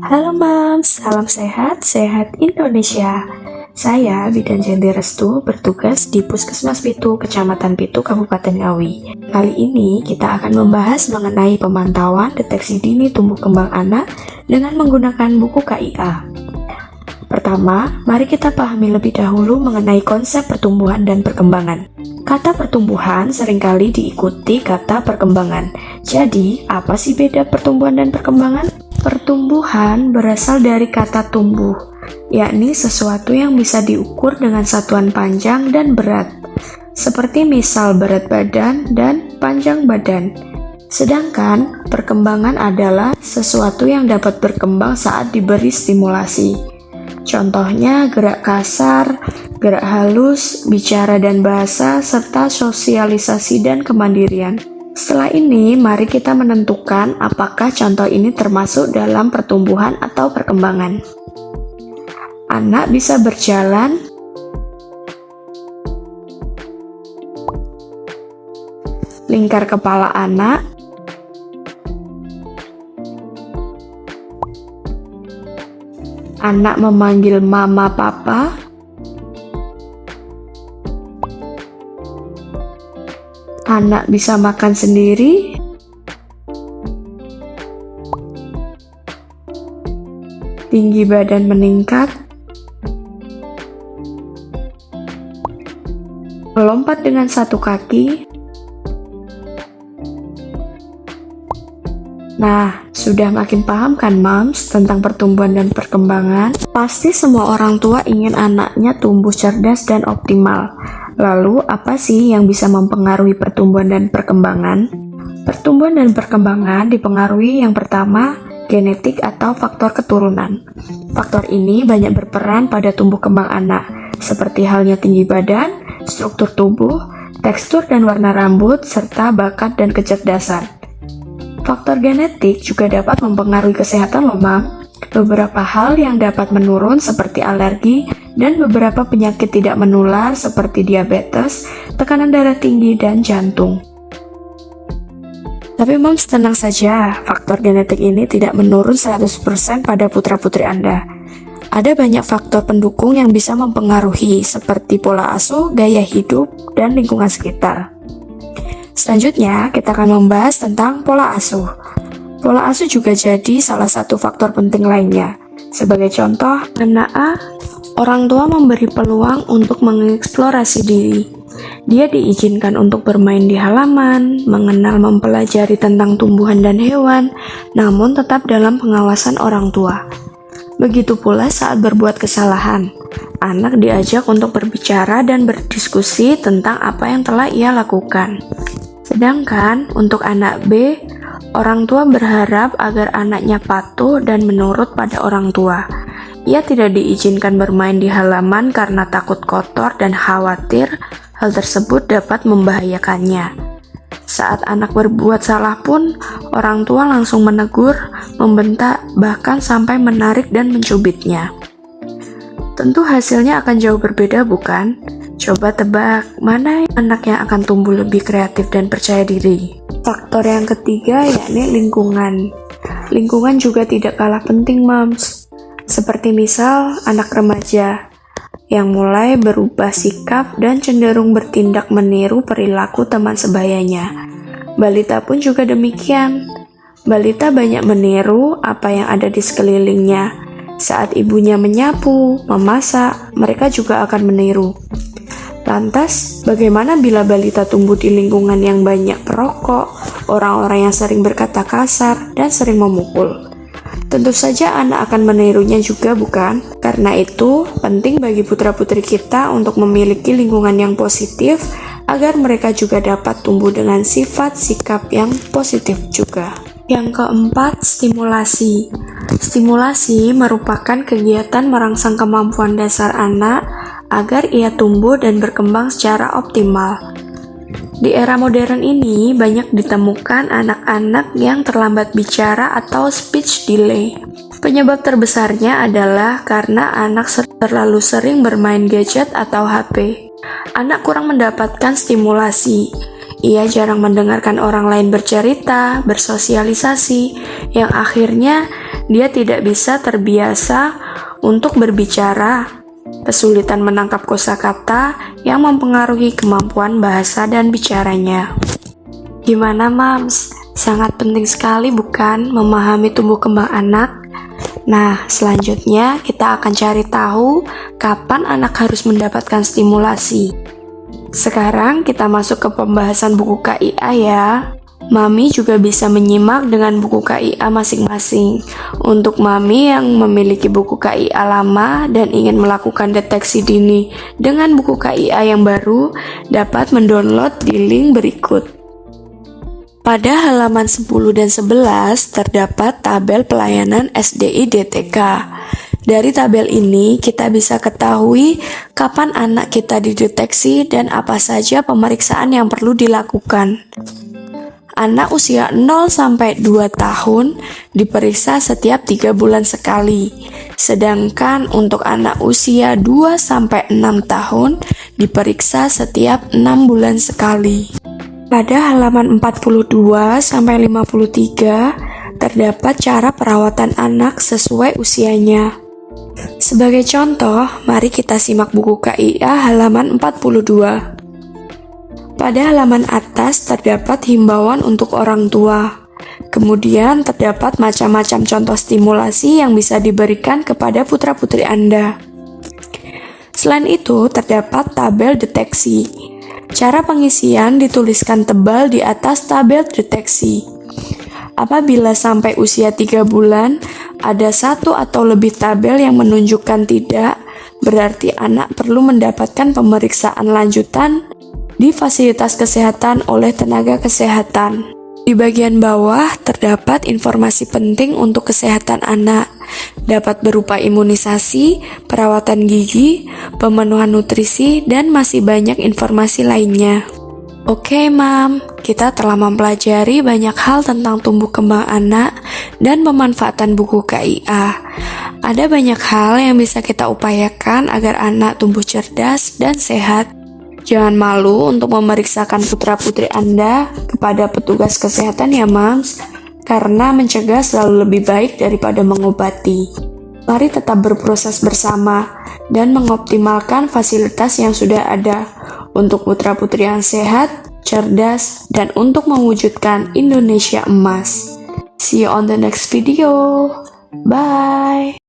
Halo Mams, salam sehat, sehat Indonesia. Saya Bidan Jenti Restu bertugas di Puskesmas Pitu, Kecamatan Pitu, Kabupaten Ngawi. Kali ini kita akan membahas mengenai pemantauan deteksi dini tumbuh kembang anak dengan menggunakan buku KIA. Pertama, mari kita pahami lebih dahulu mengenai konsep pertumbuhan dan perkembangan. Kata pertumbuhan seringkali diikuti kata perkembangan. Jadi, apa sih beda pertumbuhan dan perkembangan? Pertumbuhan berasal dari kata tumbuh, yakni sesuatu yang bisa diukur dengan satuan panjang dan berat, seperti misal berat badan dan panjang badan. Sedangkan perkembangan adalah sesuatu yang dapat berkembang saat diberi stimulasi. Contohnya gerak kasar, gerak halus, bicara dan bahasa, serta sosialisasi dan kemandirian. Setelah ini, mari kita menentukan apakah contoh ini termasuk dalam pertumbuhan atau perkembangan. Anak bisa berjalan, lingkar kepala anak, anak memanggil mama papa, anak bisa makan sendiri, tinggi badan meningkat, melompat dengan satu kaki. Nah, sudah makin paham kan Mams tentang pertumbuhan dan perkembangan? Pasti semua orang tua ingin anaknya tumbuh cerdas dan optimal. Lalu, apa sih yang bisa mempengaruhi pertumbuhan dan perkembangan? Pertumbuhan dan perkembangan dipengaruhi yang pertama, genetik atau faktor keturunan. Faktor ini banyak berperan pada tumbuh kembang anak, seperti halnya tinggi badan, struktur tubuh, tekstur dan warna rambut, serta bakat dan kecerdasan. Faktor genetik juga dapat mempengaruhi kesehatan loh, Mam. Beberapa hal yang dapat menurun seperti alergi dan beberapa penyakit tidak menular seperti diabetes, tekanan darah tinggi, dan jantung. Tapi Moms tenang saja, faktor genetik ini tidak menurun 100% pada putra-putri Anda. Ada banyak faktor pendukung yang bisa mempengaruhi seperti pola asuh, gaya hidup, dan lingkungan sekitar. Selanjutnya, kita akan membahas tentang pola asuh. Pola asuh juga jadi salah satu faktor penting lainnya. Sebagai contoh, anak A, orang tua memberi peluang untuk mengeksplorasi diri. Dia diizinkan untuk bermain di halaman, mengenal mempelajari tentang tumbuhan dan hewan, namun tetap dalam pengawasan orang tua. Begitu pula saat berbuat kesalahan, anak diajak untuk berbicara dan berdiskusi tentang apa yang telah ia lakukan. Sedangkan untuk anak B, orang tua berharap agar anaknya patuh dan menurut pada orang tua. Ia tidak diizinkan bermain di halaman karena takut kotor dan khawatir hal tersebut dapat membahayakannya. Saat anak berbuat salah pun, orang tua langsung menegur, membentak, bahkan sampai menarik dan mencubitnya. Tentu hasilnya akan jauh berbeda, bukan? Coba tebak, mana anak yang akan tumbuh lebih kreatif dan percaya diri? Faktor yang ketiga yakni lingkungan. Lingkungan juga tidak kalah penting, Mams. Seperti misal anak remaja yang mulai berubah sikap dan cenderung bertindak meniru perilaku teman sebayanya. Balita pun juga demikian. Balita banyak meniru apa yang ada di sekelilingnya. Saat ibunya menyapu, memasak, mereka juga akan meniru. Lantas, bagaimana bila balita tumbuh di lingkungan yang banyak perokok, orang-orang yang sering berkata kasar, dan sering memukul? Tentu saja anak akan menirunya juga, bukan? Karena itu, penting bagi putra-putri kita untuk memiliki lingkungan yang positif, agar mereka juga dapat tumbuh dengan sifat sikap yang positif juga. Yang keempat, stimulasi. Stimulasi merupakan kegiatan merangsang kemampuan dasar anak agar ia tumbuh dan berkembang secara optimal. Di era modern ini, banyak ditemukan anak-anak yang terlambat bicara atau speech delay. Penyebab terbesarnya adalah karena anak terlalu sering bermain gadget atau HP. Anak kurang mendapatkan stimulasi. Ia jarang mendengarkan orang lain bercerita, bersosialisasi, yang akhirnya dia tidak bisa terbiasa untuk berbicara, kesulitan menangkap kosakata yang mempengaruhi kemampuan bahasa dan bicaranya. Gimana, Mams? Sangat penting sekali bukan memahami tumbuh kembang anak? Nah, selanjutnya kita akan cari tahu kapan anak harus mendapatkan stimulasi. Sekarang kita masuk ke pembahasan buku KIA ya. Mami juga bisa menyimak dengan buku KIA masing-masing. Untuk Mami yang memiliki buku KIA lama dan ingin melakukan deteksi dini dengan buku KIA yang baru, dapat mendownload di link berikut. Pada halaman 10 dan 11 terdapat tabel pelayanan SDI DTK. Dari tabel ini kita bisa ketahui kapan anak kita dideteksi dan apa saja pemeriksaan yang perlu dilakukan. Anak usia 0 sampai 2 tahun diperiksa setiap 3 bulan sekali. Sedangkan untuk anak usia 2 sampai 6 tahun diperiksa setiap 6 bulan sekali. Pada halaman 42 sampai 53 terdapat cara perawatan anak sesuai usianya. Sebagai contoh, mari kita simak buku KIA halaman 42. Pada halaman atas terdapat himbauan untuk orang tua. Kemudian terdapat macam-macam contoh stimulasi yang bisa diberikan kepada putra-putri Anda. Selain itu, terdapat tabel deteksi. Cara pengisian dituliskan tebal di atas tabel deteksi. Apabila sampai usia 3 bulan, ada 1 atau lebih tabel yang menunjukkan tidak, berarti anak perlu mendapatkan pemeriksaan lanjutan di fasilitas kesehatan oleh tenaga kesehatan. Di bagian bawah terdapat informasi penting untuk kesehatan anak, dapat berupa imunisasi, perawatan gigi, pemenuhan nutrisi, dan masih banyak informasi lainnya. Oke, Mam, kita telah mempelajari banyak hal tentang tumbuh kembang anak dan pemanfaatan buku KIA. Ada banyak hal yang bisa kita upayakan agar anak tumbuh cerdas dan sehat. Jangan malu untuk memeriksakan putra-putri Anda kepada petugas kesehatan ya, Mams, karena mencegah selalu lebih baik daripada mengobati. Mari tetap berproses bersama dan mengoptimalkan fasilitas yang sudah ada untuk putra-putri yang sehat, cerdas, dan untuk mewujudkan Indonesia emas. See you on the next video. Bye.